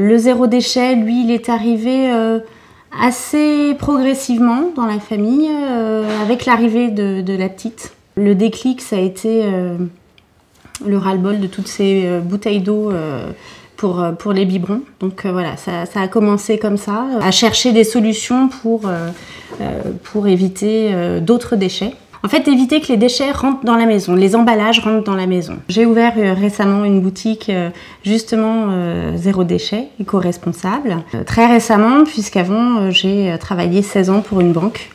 Le zéro déchet, lui, il est arrivé assez progressivement dans la famille, avec l'arrivée de la petite. Le déclic, ça a été le ras-le-bol de toutes ces bouteilles d'eau pour les biberons. Donc voilà, ça a commencé comme ça, à chercher des solutions pour éviter d'autres déchets. En fait, éviter que les déchets rentrent dans la maison, les emballages rentrent dans la maison. J'ai ouvert récemment une boutique justement zéro déchet, éco-responsable. Très récemment, puisqu'avant j'ai travaillé 16 ans pour une banque.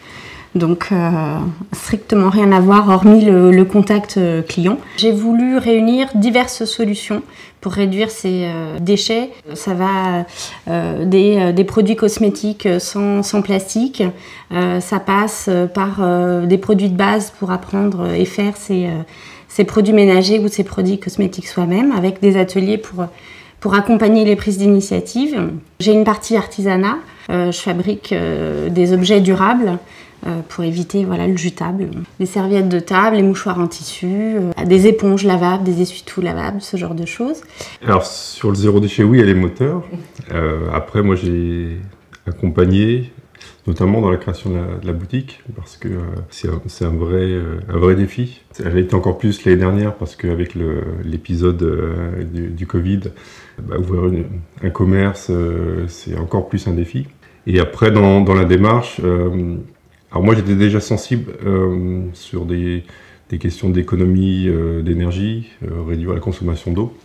Donc strictement rien à voir hormis le contact client. J'ai voulu réunir diverses solutions pour réduire ces déchets. Ça va des produits cosmétiques sans plastique, ça passe par des produits de base pour apprendre et faire ces produits ménagers ou ces produits cosmétiques soi-même, avec des ateliers pour accompagner les prises d'initiative. J'ai une partie artisanat, je fabrique des objets durables, pour éviter le jetable. Des serviettes de table, les mouchoirs en tissu, des éponges lavables, des essuie-tout lavables, ce genre de choses. Alors sur le zéro déchet, oui, elle est moteur. Après, moi j'ai accompagné, notamment dans la création de la boutique, parce que c'est un vrai défi. Elle a été encore plus l'année dernière, parce qu'avec l'épisode du Covid, ouvrir un commerce, c'est encore plus un défi. Et après, dans la démarche, alors moi j'étais déjà sensible sur des questions d'économie d'énergie, réduire la consommation d'eau,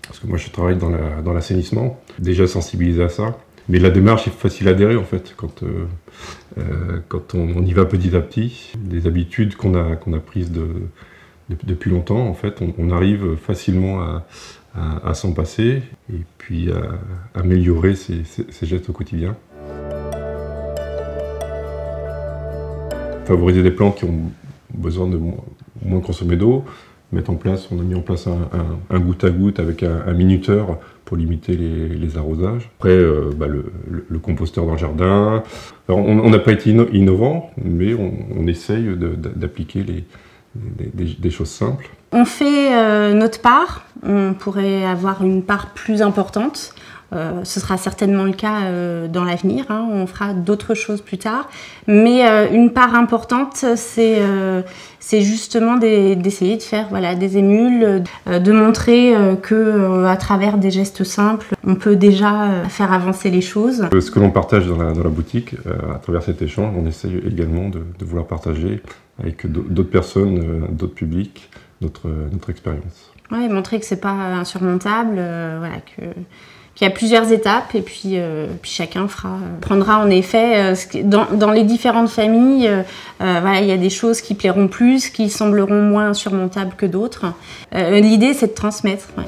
parce que moi je travaille dans l'assainissement, déjà sensibilisé à ça. Mais la démarche est facile à adhérer en fait, quand on y va petit à petit. Des habitudes qu'on a prises depuis longtemps, en fait, on arrive facilement à s'en passer et puis à améliorer ces gestes au quotidien. Favoriser des plantes qui ont besoin de moins consommer d'eau. On a mis en place un goutte à goutte avec un minuteur pour limiter les arrosages. Après, le composteur dans le jardin. Alors, on n'a pas été innovant, mais on essaye d'appliquer des choses simples. On fait notre part. On pourrait avoir une part plus importante. Ce sera certainement le cas dans l'avenir, hein. On fera d'autres choses plus tard. Mais une part importante, c'est justement d'essayer de faire des émules, de montrer qu'à travers des gestes simples, on peut déjà faire avancer les choses. Ce que l'on partage dans la boutique, à travers cet échange, on essaye également de vouloir partager avec d'autres personnes, d'autres publics, notre expérience. Oui, montrer que c'est pas insurmontable, qu'il y a plusieurs étapes et puis chacun prendra en effet dans les différentes familles, il y a des choses qui plairont plus, qui sembleront moins insurmontables que d'autres. L'idée c'est de transmettre. Ouais.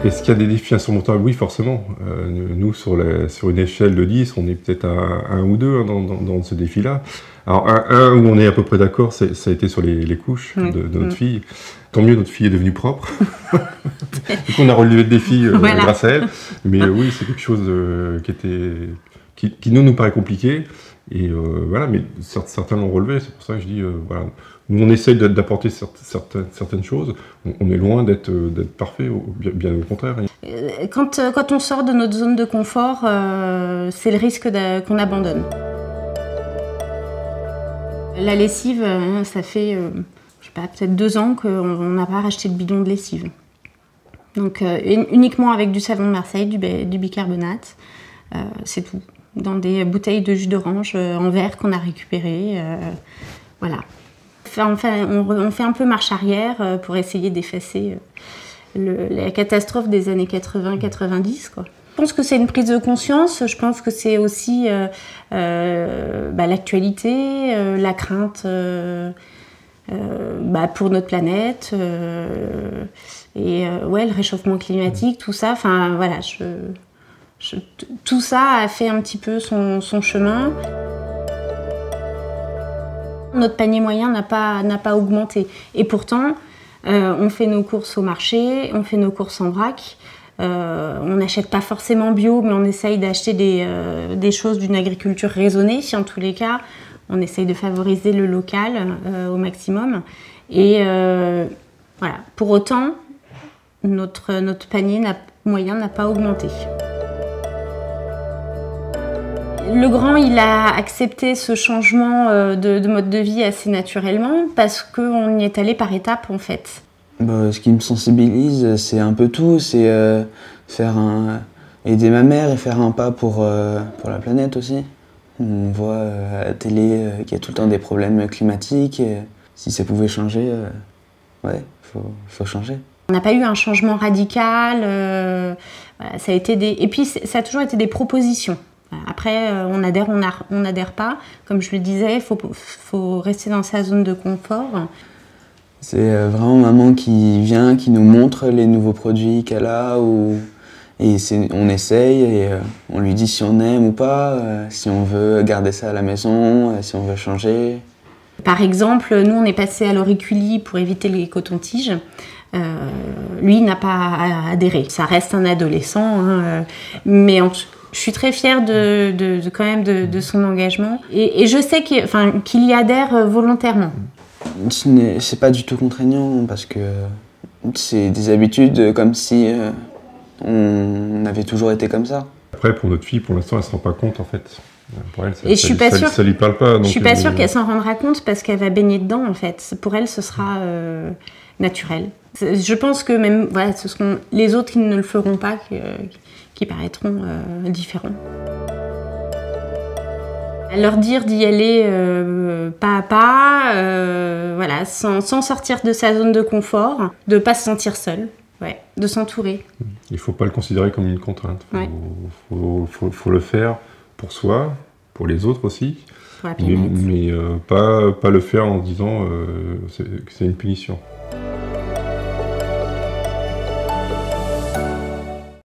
Est-ce qu'il y a des défis insurmontables? Oui, forcément. Nous, sur une échelle de 10, on est peut-être à 1 ou 2 dans ce défi-là. Alors, un où on est à peu près d'accord, ça a été sur les couches de notre fille. Tant mieux, notre fille est devenue propre. Du coup, on a relevé le défi grâce à elle. Mais oui, c'est quelque chose qui nous paraît compliqué. Et mais certains l'ont relevé. C'est pour ça que je dis, nous, on essaye d'apporter certaines choses. On est loin d'être parfait, bien au contraire. Quand on sort de notre zone de confort, c'est le risque qu'on abandonne. La lessive, ça fait, je sais pas, peut-être 2 ans qu'on n'a pas racheté de bidon de lessive. Donc uniquement avec du savon de Marseille, du bicarbonate, c'est tout. Dans des bouteilles de jus d'orange en verre qu'on a récupérées, voilà. On fait un peu marche arrière pour essayer d'effacer la catastrophe des années 80-90, quoi. Je pense que c'est une prise de conscience, je pense que c'est aussi l'actualité, la crainte pour notre planète, et le réchauffement climatique, tout ça, tout ça a fait un petit peu son chemin. Notre panier moyen n'a pas augmenté, et pourtant on fait nos courses au marché, on fait nos courses en vrac. On n'achète pas forcément bio, mais on essaye d'acheter des choses d'une agriculture raisonnée. En tous les cas, on essaye de favoriser le local au maximum. Et pour autant, notre panier moyen n'a pas augmenté. Le grand, il a accepté ce changement de mode de vie assez naturellement parce qu'on y est allé par étapes en fait. Ce qui me sensibilise, c'est un peu tout, c'est aider ma mère et faire un pas pour la planète aussi. On voit à la télé qu'il y a tout le temps des problèmes climatiques et si ça pouvait changer, ouais, faut changer. On n'a pas eu un changement radical, voilà, ça a été et puis ça a toujours été des propositions. Après, on adhère, on n'adhère pas. Comme je le disais, il faut rester dans sa zone de confort. C'est vraiment maman qui vient, qui nous montre les nouveaux produits qu'elle a, et on essaye et on lui dit si on aime ou pas, si on veut garder ça à la maison, si on veut changer. Par exemple, nous on est passé à l'auriculi pour éviter les cotons-tiges. Lui n'a pas adhéré. Ça reste un adolescent, hein, mais je suis très fière quand même de son engagement et je sais qu'il y adhère volontairement. C'est pas du tout contraignant parce que c'est des habitudes comme si on avait toujours été comme ça. Après, pour notre fille, pour l'instant, elle se rend pas compte en fait. Pour elle, et je suis pas sûre. Ça lui parle pas. Donc je suis pas sûre qu'elle s'en rendra compte parce qu'elle va baigner dedans en fait. Pour elle, ce sera naturel. Je pense que même voilà, ce seront les autres qui ne le feront pas qui paraîtront différents. Leur dire d'y aller pas à pas, voilà, sans sortir de sa zone de confort, de ne pas se sentir seul, ouais, de s'entourer. Il ne faut pas le considérer comme une contrainte. Ouais. Faut le faire pour soi, pour les autres aussi, pour la planète. mais pas le faire en se disant que c'est une punition.